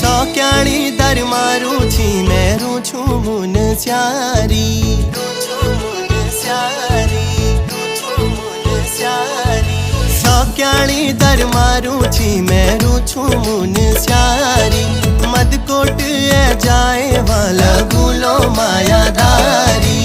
सौक्याणी दर मारू छी मेरू छू मुन स्यारी सौक्याणी दर मारू छी मेरू छू मुन स्यारी मदकोट ए जाए वाला गुलो मायादारी